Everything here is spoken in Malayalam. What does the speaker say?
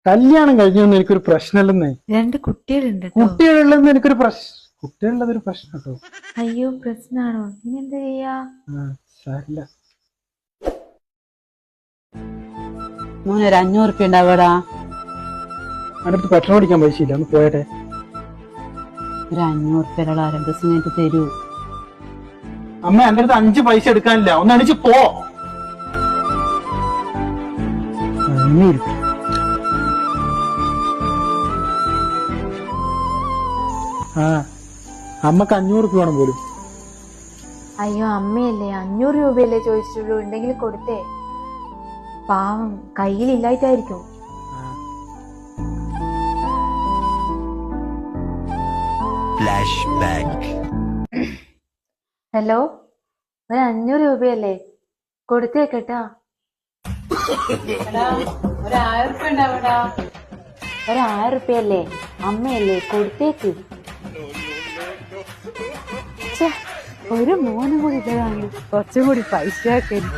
കല്യാണം കഴിഞ്ഞൊന്നും എനിക്കൊരു പ്രശ്നമല്ലെന്നേ. 2 കുട്ടികളുണ്ട് ട്ടോ. കുട്ടികളുള്ളത് എനിക്കൊരു കുട്ടികളുള്ളതൊരു പ്രശ്നം കേട്ടോ. അയ്യോ പ്രശ്നാണോ? ഇനി എന്താ ചെയ്യാ? സാരില്ല. മോനെ ഒരു 500 ഉറുപ്പ്യ ഉണ്ടാവടാ. അടുത്ത് പെട്രോൾ അടിക്കാൻ പൈസ ഇല്ല, ഒന്ന് പോയട്ടെ. ഒരു 500 ഉറുപ്പ്യ 2 ദിവസം കഴിഞ്ഞിട്ട് തരൂ. അമ്മ എന്റെ അടുത്ത് 5 പൈസ എടുക്കാനില്ല, ഒന്ന് അടിച്ച് പോ. 500. അമ്മക്ക് 500 രൂപ വേണം പോലും. അയ്യോ അമ്മയല്ലേ 500 രൂപയല്ലേ ചോദിച്ചിട്ടുള്ളൂ, ഉണ്ടെങ്കിൽ കൊടുത്തേ. പാവം കയ്യിലില്ലായിട്ടായിരിക്കും. ഹലോ, ഒരു 500 രൂപയല്ലേ, കൊടുത്തേക്കട്ടാ. ഒരു 1000 ഉറുപ്പ്യ ഉണ്ടാവടാ. ഒരു 1000 രൂപയല്ലേ, അമ്മയല്ലേ, കൊടുത്തേക്ക്. ഒരു മോനും കൂടി ഇതാണ്, കുറച്ചും കൂടി പൈസ ആക്കരുത്.